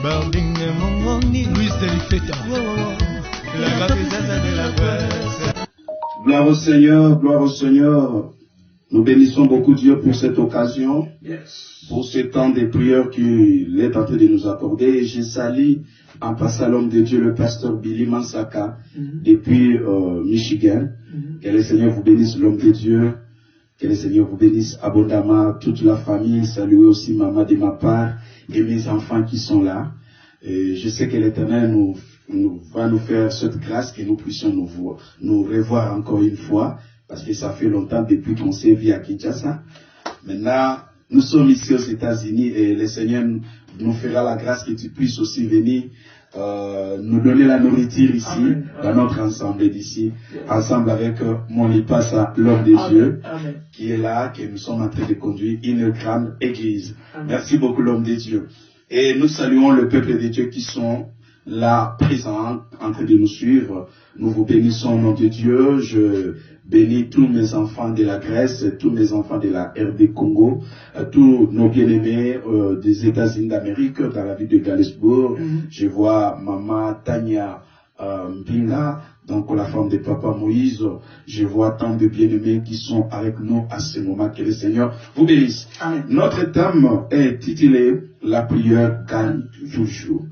Louis Delifeta. Gloire au Seigneur, gloire au Seigneur. Nous bénissons beaucoup Dieu pour cette occasion, pour ce temps de prière qu'il est en train de nous accorder. Je salue en passant l'homme de Dieu, le pasteur Billy Mansaka, depuis Michigan. Que le Seigneur vous bénisse, l'homme de Dieu. Que le Seigneur vous bénisse abondamment, toute la famille. Saluez aussi maman de ma part et mes enfants qui sont là. Et je sais que l'Éternel va nous faire cette grâce que nous puissions nous revoir encore une fois. Parce que ça fait longtemps depuis qu'on s'est vu à Kinshasa. Maintenant, nous sommes ici aux États-Unis et le Seigneur nous fera la grâce que tu puisses aussi venir nous donner la nourriture ici, dans notre ensemble d'ici, ensemble avec mon Lipasa, l'homme de Dieu, qui est là, que nous sommes en train de conduire une grande église. Merci beaucoup l'homme de Dieu. Et nous saluons le peuple de Dieu qui sont là présents, en train de nous suivre. Nous vous bénissons au nom de Dieu. Je bénis tous mes enfants de la Grèce, tous mes enfants de la RD Congo, tous nos bien-aimés des États-Unis d'Amérique, dans la ville de Galesbourg. Je vois maman Tania Mbinga, donc la femme de papa Moïse. Je vois tant de bien-aimés qui sont avec nous à ce moment. Que le Seigneur vous bénisse. Amen. Notre thème est titulé « La prière gagne toujours ».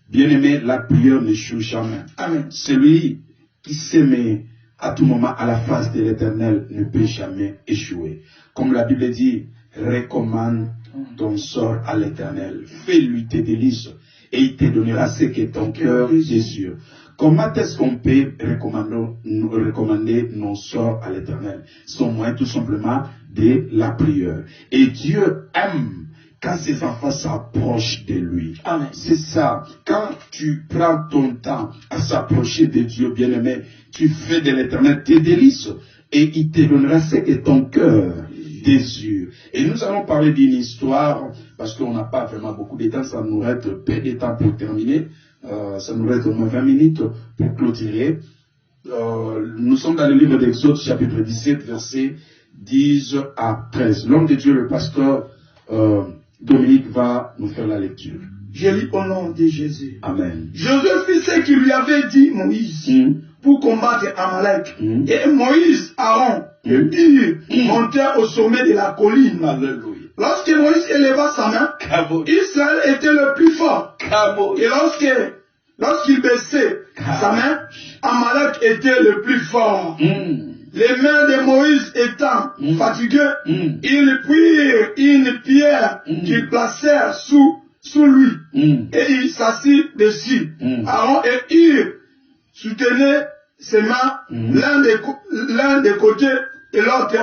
Bien-aimé, la prière n'échoue jamais. Amen. Celui qui s'aime à tout moment à la face de l'Éternel ne peut jamais échouer. Comme la Bible dit, recommande ton sort à l'Éternel. Fais-lui tes délices et il te donnera ce que ton cœur désire. Comment est-ce qu'on peut recommander nos sorts à l'Éternel? Son moyen tout simplement de la prière. Et Dieu aime quand ses enfants s'approchent de lui. C'est ça. Quand tu prends ton temps à s'approcher de Dieu, bien-aimé, tu fais de l'Éternel tes délices et il te donnera ce que ton cœur désire. Et nous allons parler d'une histoire, parce qu'on n'a pas vraiment beaucoup de temps, ça nous reste peu de temps pour terminer. Ça nous reste au moins 20 minutes pour clôturer. Nous sommes dans le livre d'Exode, chapitre 17, versets 10 à 13. L'homme de Dieu, le pasteur Dominique va nous faire la lecture. Je lis au nom de Jésus. Amen. Josué fit ce qu'il lui avait dit Moïse pour combattre Amalek. Et Moïse, Aaron et Hur montèrent au sommet de la colline. Alléluia. Lorsque Moïse éleva sa main, Israël était le plus fort. Et lorsqu'il baissait sa main, Amalek était le plus fort. Les mains de Moïse étant fatiguées, ils prirent une pierre qu'ils placèrent sous lui et il s'assit dessus. Aaron et Hur soutenaient ses mains l'un des côtés et l'autre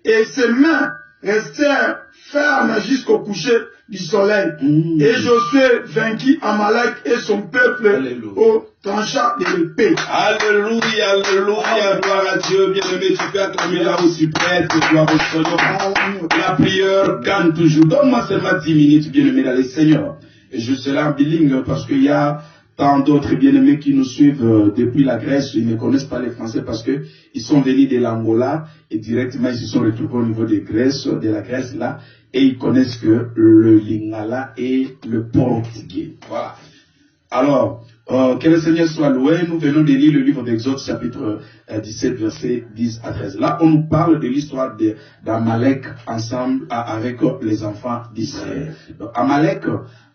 et ses mains restèrent fermes jusqu'au coucher du soleil. Et Josué vainquit Amalek et son peuple au tranchant de l'épée. Alléluia, alléluia, gloire à Dieu, bien-aimé, tu peux acclamer là où tu prêtes, gloire au Seigneur. La prière gagne toujours. Donne-moi seulement 10 minutes, bien-aimé, dans le Seigneur. Et je serai en bilingue parce qu'il y a tant d'autres bien-aimés qui nous suivent depuis la Grèce. Ils ne connaissent pas les Français parce que ils sont venus de l'Angola et directement ils se sont retrouvés au niveau de la Grèce là. Et ils connaissent que le lingala et le portugais. Voilà. Alors, que le Seigneur soit loué. Nous venons de lire le livre d'Exode, chapitre 17, versets 10 à 13. Là, on nous parle de l'histoire d'Amalek ensemble avec les enfants d'Israël. Amalek,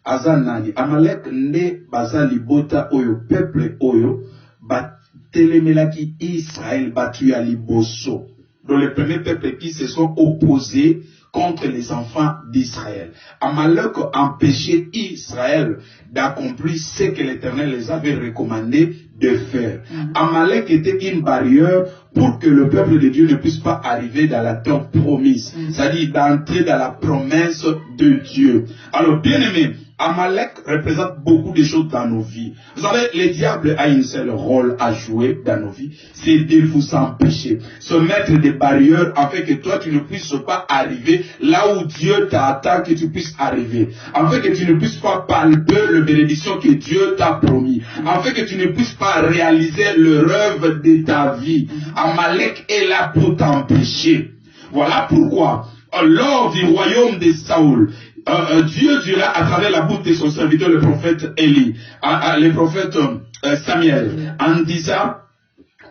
Azanani. Amalek ne bazali bota oyo, peuple oyo, batelemelaki Israël batu ya liboso. Donc les premiers peuples qui se sont opposés contre les enfants d'Israël. Amalek empêchait Israël d'accomplir ce que l'Éternel les avait recommandé de faire. Amalek était une barrière pour que le peuple de Dieu ne puisse pas arriver dans la terre promise. C'est-à-dire d'entrer dans la promesse de Dieu. Alors, bien aimé, Amalek représente beaucoup de choses dans nos vies. Vous savez, le diable a un seul rôle à jouer dans nos vies, c'est de vous empêcher, se mettre des barrières afin que toi tu ne puisses pas arriver là où Dieu t'attend que tu puisses arriver, afin que tu ne puisses pas palper la bénédiction que Dieu t'a promis, afin que tu ne puisses pas réaliser le rêve de ta vie. Amalek est là pour t'empêcher. Voilà pourquoi, lors du royaume de Saoul, Dieu dira à travers la bouche de son serviteur, le prophète Élie, le prophète Samuel, en disant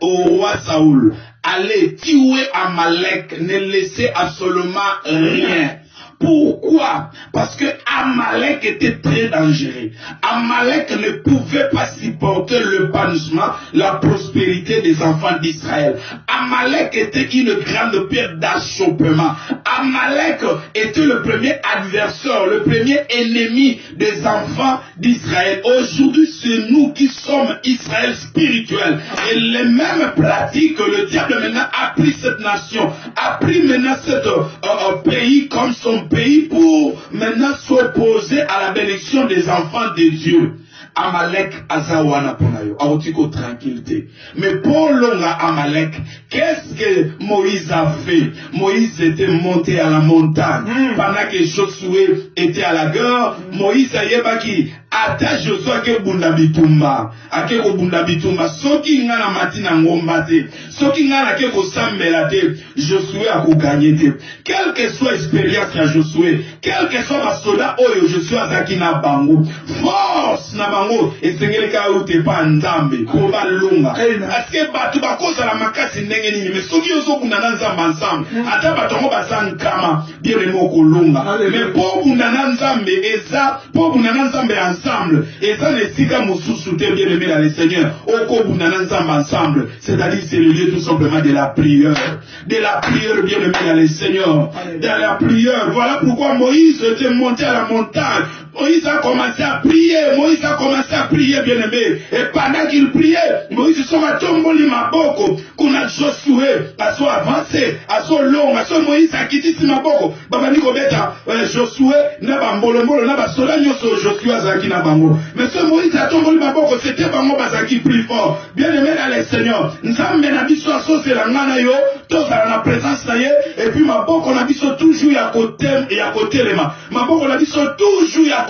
au roi Saoul, allez tuer Amalek, ne laissez absolument rien. Pourquoi? Parce que Amalek était très dangereux. Amalek ne pouvait pas supporter le banissement, la prospérité des enfants d'Israël. Amalek était une grande pierre d'achoppement. Amalek était le premier adversaire, le premier ennemi des enfants d'Israël. Aujourd'hui, c'est nous qui sommes Israël spirituel. Et les mêmes pratiques, le diable maintenant a pris cette nation, a pris maintenant ce pays comme son pays pour maintenant s'opposer à la bénédiction des enfants de Dieu. Amalek azawana ponayo, aotiko tranquillité. Mais pour l'onga Amalek, qu'est-ce que Moïse a fait? Moïse était monté à la montagne. Pendant que Josué était à la guerre, Moïse a yebaki ata Josué ke bunda bitumba. Ake ko bunda bitumba. Soki ngana matina ngombate. Soki ngana ke ko sambela te. Josué a ko gagné te. Quelle que soit l'expérience à Josué, quel que soit ma soldat oyo Josué azaki na bango, force na bango esengeleka ute pa nzambe ko balunga. Parce que batu bakoza la makasi ndenge nini, mais soki yozo bunda na nzambe ensemble, ata batongo basankama bien le moko lunga. Mais pour bunda na nzambe eza, pour bunda na nzambe ensemble, eza ne sika mosusu te bien aimé dans le Seigneur. Oko bunda na nzambe ensemble, c'est-à-dire c'est le lieu tout simplement de la prière. De la prière bien aimé dans le Seigneur. Dans la prière, voilà pourquoi Moïse était monté à la montagne. Moïse a commencé à prier, Moïse a commencé à prier, bien aimé. Et pendant qu'il priait, Moïse sera tombé maboko, qu'on a Josué, à son avancé, à son long, à son Moïse a quitté si maboko. Babani Kobeta, Josué, n'a pas mbolo, n'a pas solanyo, Josué a zaki na bango. Mais ce Moïse a tombé maboko, c'était bango bazaki plus fort. Bien aimé dans les seigneurs, nous avons bien habitué à saucer la ngana yo, tous à la présence ça y est, et puis maboko on a dit toujours à côté et à côté les mains. Maboko on a dit toujours à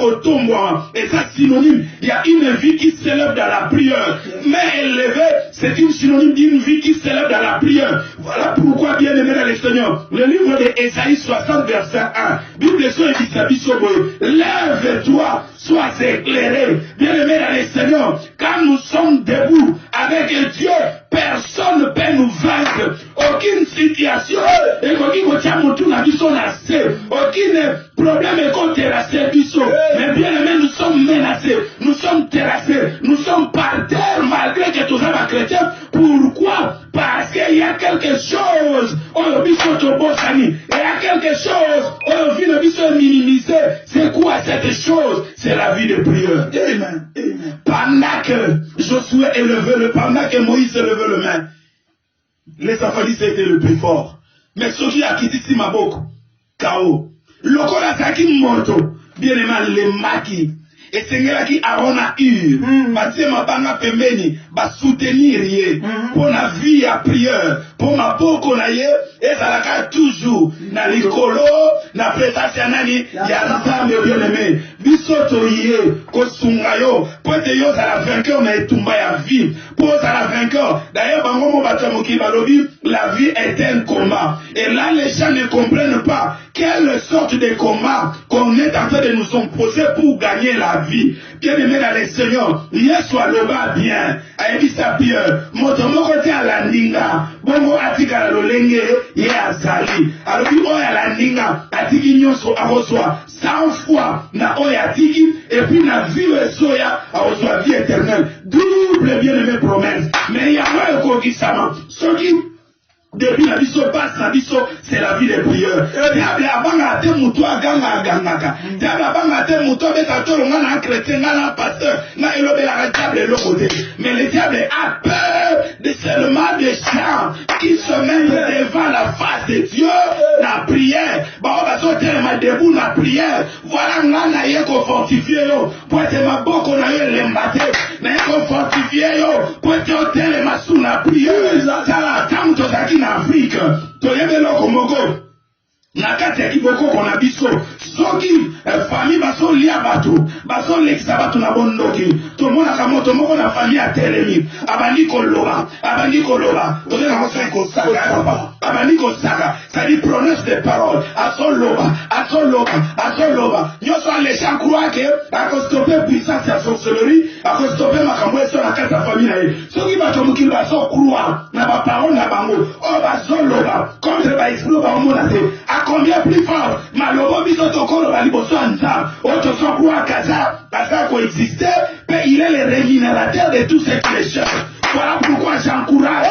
et ça synonyme, il y a une vie qui s'élève dans la prière. Mais élevé, c'est une synonyme d'une vie qui s'élève dans la prière. Voilà pourquoi, bien aimé dans les Seigneurs, le livre de Ésaïe 60, verset 1, Bible dit, lève-toi, sois éclairé. Bien aimé dans les Seigneurs, quand nous sommes debout avec Dieu, personne ne peut nous vaincre. Aucune situation, et aucun problème est qu'on terrassé mais bien aimé, nous sommes menacés, nous sommes terrassés, nous sommes par terre malgré que tous les chrétiens. Pourquoi? Parce qu'il y a quelque chose, il y a quelque chose, on vient minimiser. C'est quoi cette chose? C'est la vie de prière. Amen. Pendant que Josué élevait pendant que Moïse élevait le main, les Safadis étaient le plus fort. Mais celui à qui dit Simaboko, K.O. Lokola Zaki Moto, bien aimé les maquis. Et Seigneur qui Aaron a eu, Mathieu Mabanga Pembeni, va soutenir pour la vie à prière, pour ma boko na ye, et ça la toujours, na likolo, na présence nani, ya nzambe bien aimé, bisoto yé, kosungayo, pour te yo ça la vainqueur na etumba ya vie, pour ça la vainqueur. D'ailleurs, bangomo batamoki balobi, la vie est un combat. Et là, les gens ne comprennent pas quelle sorte de combat qu'on est en train de nous opposer pour gagner la vie. Bien aimé dans les Seigneurs, hier soit le bas bien, aïe sa pierre, motomo côté à la ninga, bongo atika la lolenge, yé azali, alors il oya la ninga, atiki nyonso aroswa, 100 fois, na oya atiki, et puis na vie soya, aroswa vie éternelle, double bien aimé promesse, mais il y a un kokisama, ce qui depuis la biso passe la biso, c'est la vie des prières. Diable abanga te mutua ganga gangaka. Diable abanga te mutua beta tolo ngana chrétien ngana pasteur na elobela diable le côté. Mais le diable a peur de seulement des gens qui se mettent devant la face de Dieu la prière. Ba ba so tellement debout la prière. Voilà ngana yeko fortifier yo. Poete maboko na yo lembate. Na yeko fortifier yo. Poete hotel masuna prière. Ça la tam to zaki Afrique, toyebe loko moko. nakati ya kiboko kona biso soki famille baso lia bato baso lekisa bato na bondoki tomona kamoto moko na famille ya telemi abandi koloba tozela moso ekosaka abandi kosaka ça dit prononce des paroles asoloba nyoso alesha croire que akostope puissance ya sorcellerie akostope makambo eso na kati ya famille na ye soki bato mokili baso croire na baparole na bango oyo bazoloba contre baesprit baomona te combien plus fort malobo biso tokoloba liboso ya nzambe oyo tozokuwa kaza aza koexiste mais il est le rémunérateur de tous ces pécheurs. Voilà pourquoi j'encourage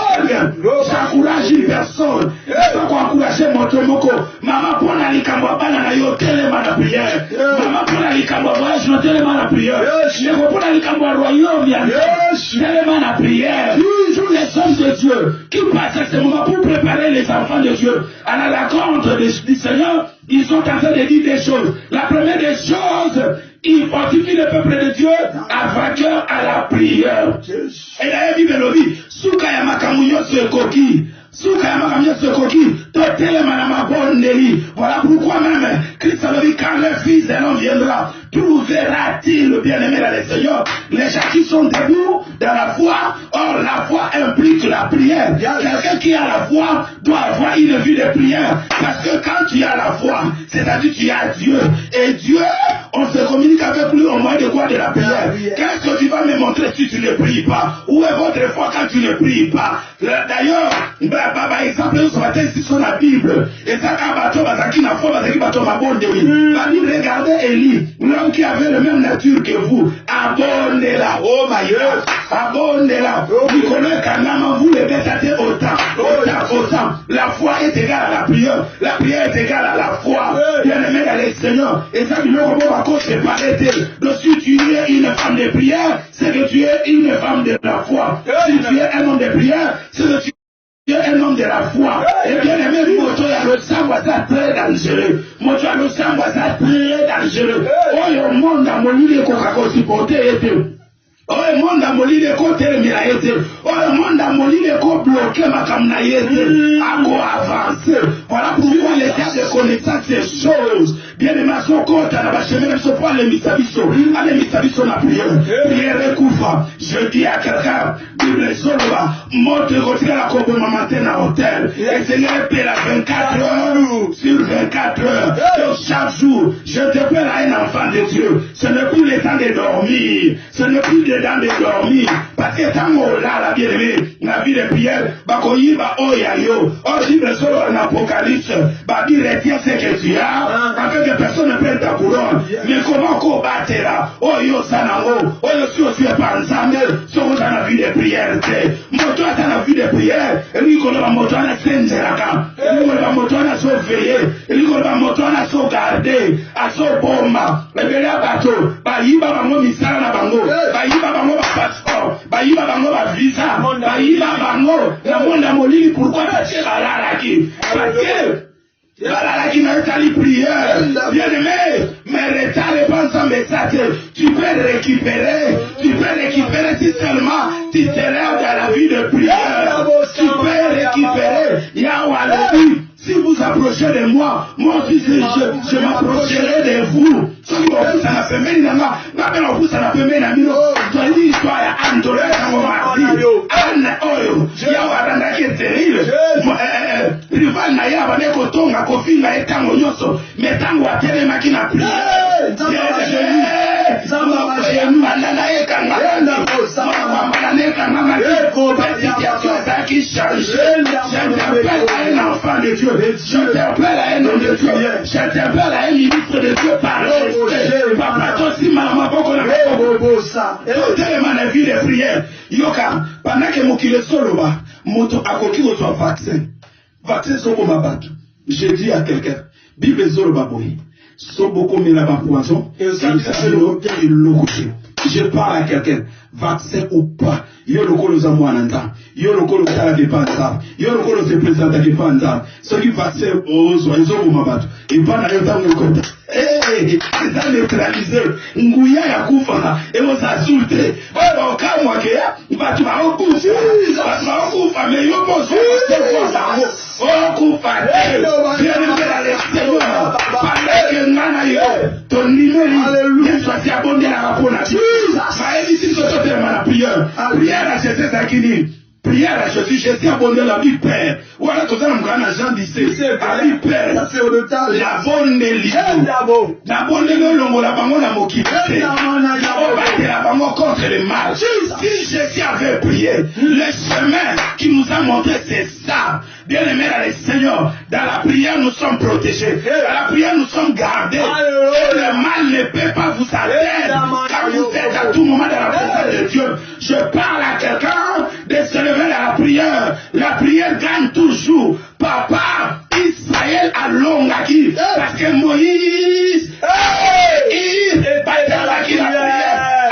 une personne sans encourager Motomoko maman pour la likambo bana na yo telema na prière maman pour la likambo voyage no telema na prière je pour la likambo royaume ya telema na prière tous les hommes de Dieu qui passent à ce moment pour préparer les enfants de Dieu à la rencontre du Seigneur. Ils sont en train de dire des choses. La première des choses, il fortifie le peuple de Dieu à vainqueur à la prière. Et d'ailleurs, Bible le dit, Souka Yamakamunyo Sekoki. Voilà pourquoi même Christ a dit quand le Fils de l'homme viendra, trouvera-t-il le bien-aimé dans le Seigneur? Les gens qui sont debout dans la foi, or la foi implique la prière. Quelqu'un qui a la foi doit avoir une vie de prière. Parce que quand tu as la foi, c'est-à-dire tu as Dieu. Et Dieu, on se communique avec lui au moyen de quoi? De la prière. Qu'est-ce que tu vas me montrer si tu ne pries pas? Où est votre foi quand tu ne pries pas? D'ailleurs, par exemple, ce matin, ici sur la Bible, et ça, regardez Élie, l'homme qui avait la même nature que vous, abonnez-la, oh my God, abonnez-la. Nicolas Kanama, vous les bêtatez autant. La foi est égale à la prière est égale à la foi. Bien aimé dans les Seigneur, et ça, nous avons encore séparé d'elle. Donc, si tu es une femme de prière, c'est que tu es une femme de la foi. Si tu es un homme de prière, c'est que tu es un homme de la foi. Et bien aimé, Moto le sang ça très dangereux. Moto le sang ça très dangereux. Oh, le monde a mon idée qu'on a supporté. Oh, le monde a mon idée qu'on termine. Oh, le monde a mon idée qu'on bloque ma caméra. À quoi avancer. Voilà pourquoi les cas de connaissance ces choses. Bien aimé, son compte à la chemin, ne se pas les misabiso. Allez, misabiso la prière. Prière Koufa. Je dis à quelqu'un, Bible Soloba, monte retirer la coupe matin à hôtel. Et Seigneur paie la 24 heures sur 24 heures. Et chaque jour, je te paie un enfant de Dieu. Ce n'est plus le temps de dormir. Ce n'est plus le temps de dormir. Parce que tant qu'on là, la bien-aimée, la vie de prière, bakoyi ba oyayo. Or, Bible Soloba en Apocalypse, bah dire retiens ce que tu as. Afin que personne ne prenne ta couronne. Mais comment qu'on battera? Oh yo sanango. Oh yo si tu es pas ensemble. Somos dans la vie de prière. Moto dans la vie de prière. Rico va moto na senjeraka. Rico va moto na so veiller. Rico va moto na so garder. A so bomba. Lebela bato. Ba yiba bango misala na bango. Ba yiba bango ba passeport. Ba yiba bango ba visa. Ba yiba bango na monde molili pourquoi tu es là là qui? Parce que voilà qui n'a pas de prière. Bien aimé, mais retard pas ensemble ça. Tu peux récupérer si seulement tu te lèves dans la vie de prière. Tu peux récupérer. Yahweh, si vous approchez de moi, moi aussi je m'approcherai de vous. Si vous ça n'a fait même vous ça n'a fait même tu as dit histoire à Andoré Anne Oyo. Yahweh randa qui est terrible. Rival na yaba ne kotonga kofinga etango nyoso metango atele makina prière. Un enfant de Dieu, je t'appelle à un homme de Dieu, je t'appelle à un ministre de Dieu par respect. Papa, toi aussi, maman, pourquoi on a fait ça? Tellement la vie de prière. Yoka, pendant que mon kilo solo, moto a coquille au vaccin. Vaccin sont comme abattre. Je dis à quelqu'un, Bible Zoro Baboui, sont beaucoup mis là-bas poison, et je parle à quelqu'un, vaccin ou pas, yo le colo zamouananda, yo le colo à la dépense, yo le colo se présente à dépense, ceux qui vaccin aux oiseaux ou m'abattre, et pas dans le temps de côté. Eh, c'est ça neutralisé. Ngouya ya kufa, et on s'insulte. Ouais, au cas où, il va tu vas au coup, mais yo pense, oh, coupa, bien aimé la lèvre. Maïo, ton numéro, Alléluia, soit si abondé la rapona. Maïli, si tu te fais la prière, prière à Jésus Zakini. Prière à Jésus, Jésus abonné la vie Père. Ou alors, tout ça, on prend l'argent d'ici. La vie Père. La bonne Élie. La bonne Élie, la bango, la moki. On va la bango contre le mal. Si Jésus avait prié, le chemin qui nous a montré, c'est ça. Bien-aimés dans le Seigneur, dans la prière, nous sommes protégés. Dans la prière, nous sommes gardés. Et le mal ne peut pas vous atteindre. Quand vous êtes à tout moment dans la présence de Dieu, je parle à quelqu'un de se lever dans la prière. La prière gagne toujours. Papa, Israël a l'ongaki. Parce que Moïse, il battait la prière.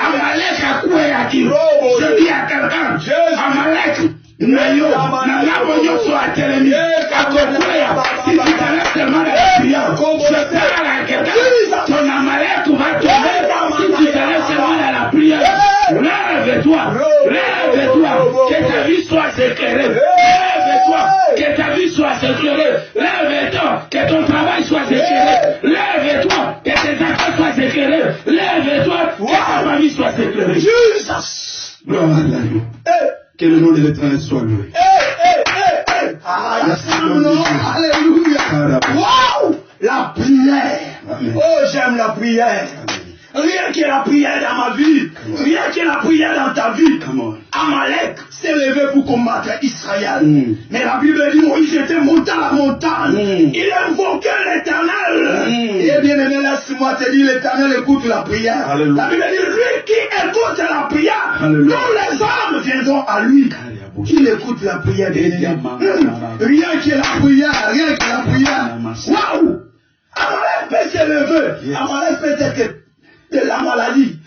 Amalek a quoi yaki. Je dis à quelqu'un, Amalek, Nayo, Nabonyo soit télémis, à Kokoya, si tu t'enlèves seulement dans la prière, je parle à quelqu'un, ton Amalek va tomber, si tu t'enlèves seulement dans la prière, lève-toi, que ta vie soit éclairée, lève-toi, que ta vie soit éclairée, lève-toi, que ton travail soit éclairé, lève-toi, que tes affaires soient éclairées, lève-toi, que ta famille soit éclairée. Jesus! Gloire à Dieu. Que le nom de l'Éternel soit loué. Alléluia. Waouh! La prière. Amen. Oh, j'aime la prière. Rien que la prière dans ma vie. Rien que la prière dans ta vie. Amalek s'est levé pour combattre Israël. Mais la Bible dit Moïse était monté à la montagne. Il invoquait l'Éternel. Et bien aimé, laisse-moi te dire, l'Éternel écoute la prière. Alléluia. La Bible dit lui qui écoute la prière, dont les hommes viendront à lui. Il écoute la prière des Rien que la prière, rien que la prière. Waouh! Amalek peut se lever. Amalek peut être de la maladie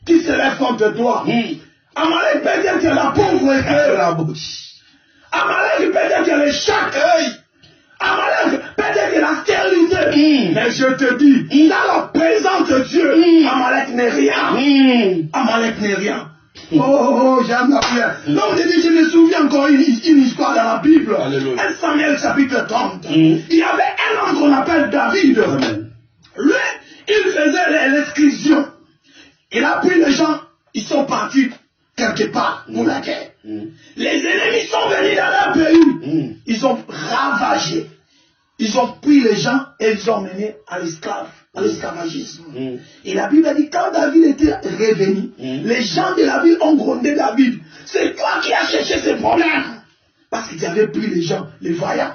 qui se lève contre toi. Amalek peut être la pauvreté. Amalek peut être le chac. Amalek peut être la stérilité. Mais je te dis, dans la présence de Dieu, Amalek n'est rien. Amalek n'est rien. Oh, j'aime la prière. Donc, je me souviens encore une histoire dans la Bible. 1 Samuel chapitre 30. Il y avait un homme qu'on appelle David. Lui, il faisait l'exclusion. Il a pris les gens, ils sont partis quelque part pour la guerre. Les ennemis sont venus dans leur pays. Ils ont ravagé. Ils ont pris les gens et ils ont menés à l'esclavagisme. Et la Bible a dit, quand David était revenu, les gens de la ville ont grondé David. C'est toi qui as cherché ces problèmes. Parce qu'ils avaient pris les gens, les voyants.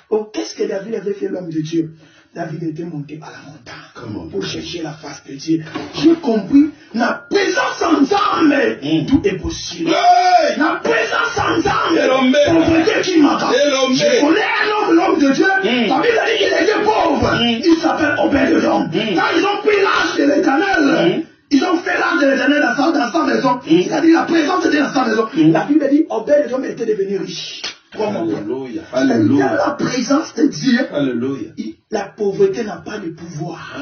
Oh, qu'est-ce que David avait fait, l'homme de Dieu? David était monté à la montagne pour chercher la face de Dieu. J'ai compris, la présence ensemble, tout est possible. La présence ensemble, pauvreté qui m'attend. Je connais un homme, l'homme de Dieu. David a dit qu'il était pauvre. Il s'appelle Obed-Edom. Quand ils ont pris l'âge de l'Éternel, ils ont fait l'âge de l'Éternel dans sa maison. Il a dit la présence était dans sa maison. La Bible a dit Obed-Edom était devenu riche. Alléluia. Alléluia. La présence de Dieu. Alléluia. La pauvreté n'a pas de pouvoir.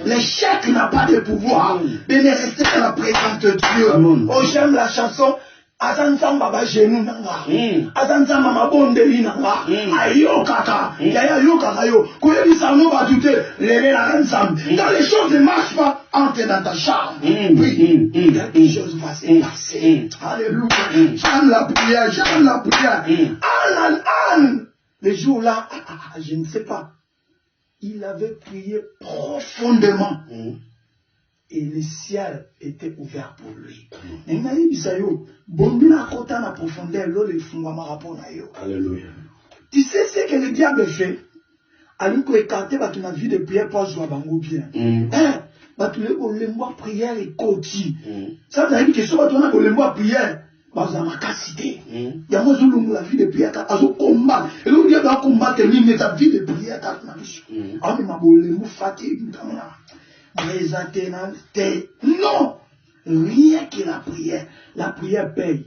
L'échec n'a pas de pouvoir. Mais rester dans la présence de Dieu. Oh, j'aime la chanson. Azanza baba genou nanga. Azanza mama bondeli nanga. Ayo kaka. Yaya yo kaka yo. Koyebi samo batute. Lele la ransom. Quand les choses ne marchent pas, entre dans ta chambre. Oui. Quelque chose va se passer. Alléluia. J'aime la prière. J'aime la prière. Anne. Le jour-là, je ne sais pas. Il avait prié profondément. Et le ciel était ouvert pour lui. Alléluia. Tu sais ce que le diable fait? Alors qu'il écarté la vie de prière pour jouer à Bango bien. Tu le prière et côté. Ça veut dire que si tu as le prière, tu as ma capacité. Il y a la vie de prière, tu as un combat. Et le diable a combattre ta vie de prière. Ah, mais ma fatigué. Non, rien que la prière. La prière paye.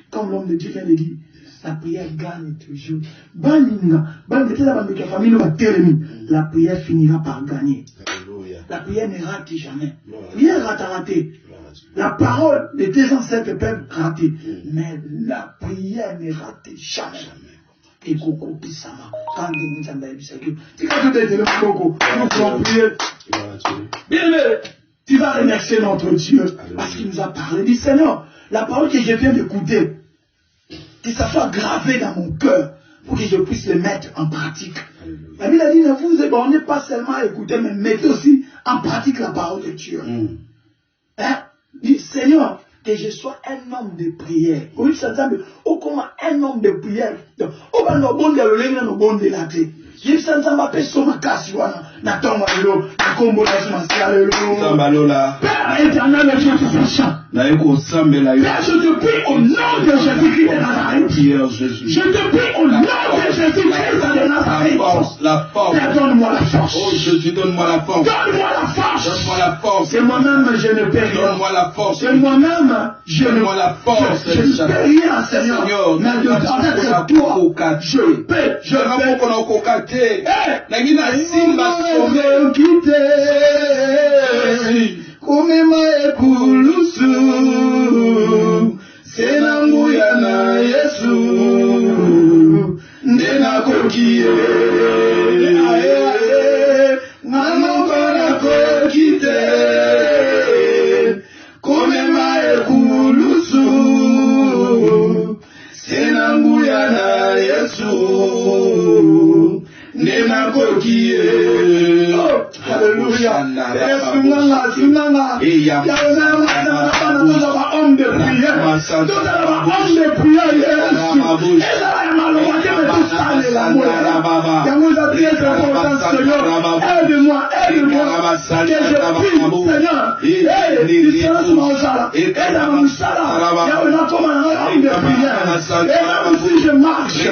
Comme l'homme de Dieu vient de dire, la prière gagne toujours. La prière finira par gagner. La prière ne rate jamais. Rien ne rate rater. La parole de tes ancêtres peuvent rater. Mais la prière ne rate jamais. et Coco Pissama. Quand il nous a dit ça, tu vas tout aider le Coco. Nous allons prier. Bien aimé, tu vas remercier notre Dieu parce qu'il nous a parlé. Dis Seigneur, la parole que je viens d'écouter, que ça soit gravé dans mon cœur pour que je puisse le mettre en pratique. La Bible a dit, ne vous éborgnez pas seulement à écouter, mais mettez aussi en pratique la parole de Dieu. Hein? Dis Seigneur, que je sois un homme de prière. Oui, ça dit, comment un homme de prière. Au bas de bon de l'olègne, au bon de la thé. Je ne sais pas si je suis cassé. Na tomba lo, na kombo na sumasiale lo. Samba lola. Père éternel, je te fais chant. Na eko sambe la yo. Père, je te prie au nom de Jésus-Christ de Nazareth. Je te prie au nom de Jésus-Christ de Nazareth. La force. Père, donne-moi la force. Oh Jésus, donne-moi la force. Donne-moi la force. Donne-moi la force. C'est moi-même, je ne peux rien. Donne-moi la force. C'est moi-même, je ne Donne-moi la force. Je ne peux rien, Seigneur. Mais de avec toi, je peux. Je peux. Nangina simba kumema ekulusu senanguya na Yesu ndena kokie nganokona kokite kumema ekulusu senanguya na Yesu ndena kokie. Alléluia. Homme de prière. Aide-moi, aide-moi. Que je prie, Seigneur. Et si je marche,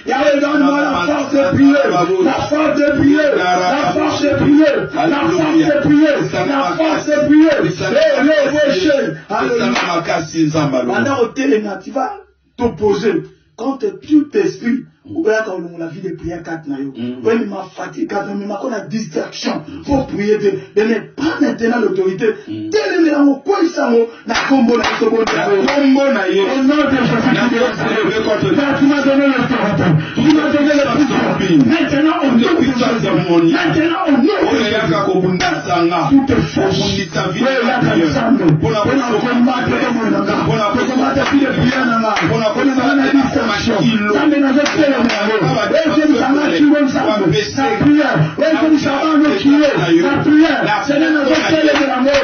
Yahweh, donne-moi la force de prier, la force de prier, la force de prier, la force de prier, la force de prier. Pendant au téléna, tu vas t'opposer contre tout esprit. Ou bien quand on a la vie de prière 4 nayo. Oui, mais ma fatigue, quand on a distraction, faut prier de ne pas maintenant l'autorité. Dès le moment où il s'en na combo na combo na yo. Au nom de Jésus, tu m'as donné l'autorité. Tu m'as donné le pouvoir. Maintenant on nous puissance. Maintenant on nous puissance. Tout est fausse. Oui, là comme ça. Pour la combattre de prière nanga. Pour la distraction. Ça me n'a pas la prière, c'est notre de l'amour.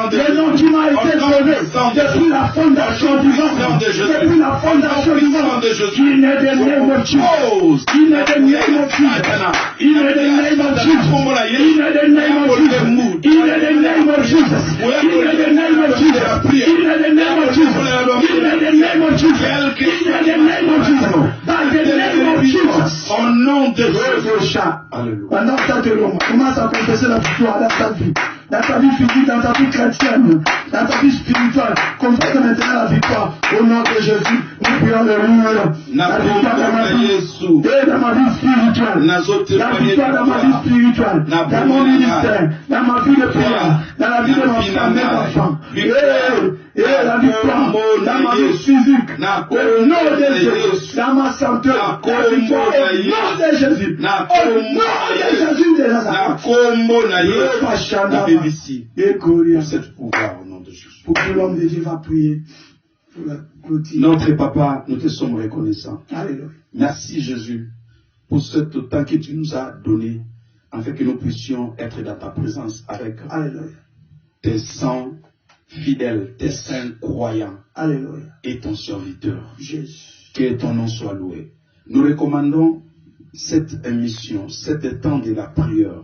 Le nom qui m'a été donné depuis la fondation du monde, depuis la fondation du monde, il n'est de name of Jesus, il n'est de name of Jesus, il n'est de name of Jesus, il n'est de name of Jesus, il n'est de name of Jesus, il n'est de name of Jesus, il n'est de name of Jesus, il n'est de name of Jesus, il n'est de name of Jesus, dans the name of Jesus, au nom de Jésus. Pendant que tu commences à confesser la victoire dans ta vie. Dans ta vie physique, dans ta vie chrétienne, dans ta vie spirituelle, confesse maintenant la victoire. Au nom de Jésus, nous prions le Loup. La victoire dans ma vie, et dans ma vie spirituelle. La victoire dans ma vie spirituelle, dans mon ministère, dans ma vie de prière, dans la vie de ma femme, mes enfants. Et la victoire dans ma vie physique, au nom de Jésus, dans ma santé, la victoire au nom de Jésus, au nom de Jésus de Nazareth. Cette pouvoir au nom de Jésus. Pour que l'homme de Dieu va prier. Notre Papa, nous te sommes reconnaissants. Alléluia. Merci Jésus pour ce temps que tu nous as donné, afin que nous puissions être dans ta présence avec Alléluia. Tes saints fidèles, tes saints croyants. Alléluia. Et ton serviteur. Jésus. Que ton nom soit loué. Nous recommandons cette émission, cet temps de la prière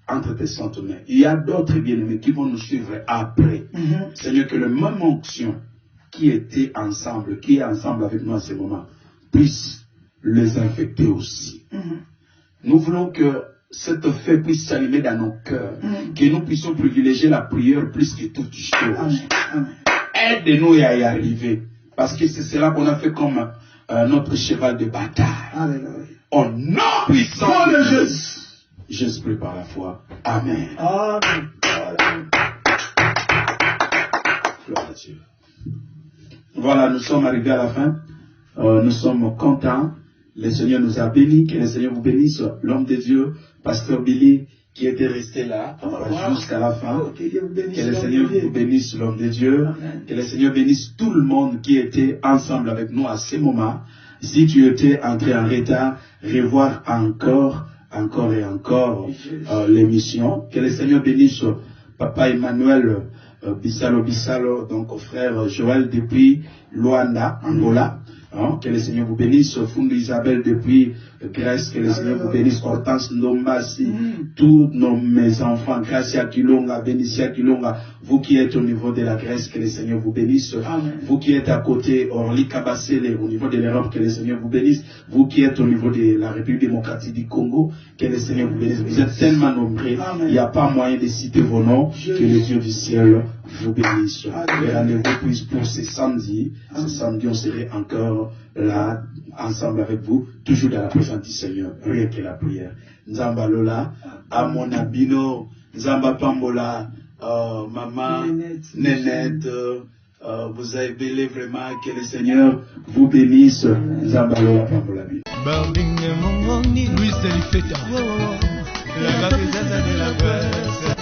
entre tes saintes mains. Il y a d'autres bien-aimés qui vont nous suivre après. Seigneur, que le même onction qui était ensemble, qui est ensemble avec nous à ce moment, puisse les infecter aussi. Nous voulons que cette fête puisse s'allumer dans nos cœurs, que nous puissions privilégier la prière plus que toute chose. aide-nous à y arriver. Parce que c'est cela qu'on a fait comme notre cheval de bataille. Alléluia. Au nom puissant de Jésus. J'espère par la foi. Amen. Amen. Gloire à Dieu. Voilà, nous sommes arrivés à la fin. Nous sommes contents. Le Seigneur nous a bénis. Que le Seigneur vous bénisse. L'homme de Dieu, Pasteur Billy, qui était resté là jusqu'à la fin. Que le Seigneur vous bénisse, l'homme de Dieu. Amen. Que le Seigneur bénisse tout le monde qui était ensemble avec nous à ce moment. Si tu étais entré en retard, revoir encore et encore l'émission. Que le Seigneur bénisse Papa Emmanuel Bissalo, donc frère Joël depuis Luanda, Angola. Que le Seigneur vous bénisse. Fundu Isabelle depuis Grèce, que le Seigneur vous bénisse. Hortense Ndombasi, tous mes enfants, Gracia Kilonga, Benicia Kilonga, vous qui êtes au niveau de la Grèce, que le Seigneur vous bénisse. Amen. Vous qui êtes à côté, Orly Kabasele, au niveau de l'Europe, que le Seigneur vous bénisse. Vous qui êtes au niveau de la République démocratique du Congo, que le Seigneur vous bénisse. Vous êtes tellement nombreux, il n'y a pas moyen de citer vos noms, que le Dieu du ciel vous bénisse. Et rendez-vous pour ce samedi. Ce samedi, on serait encore là, ensemble avec vous, toujours dans la présence du Seigneur. Rien que la prière. Nzamba Lola, Amona Bino, Nzamba Pambola, Maman, Nénette, vous avez belé vraiment, que le Seigneur vous bénisse. Nzamba Lola Pambola Bino. Louis Delifeta, la capitale de la Grèce.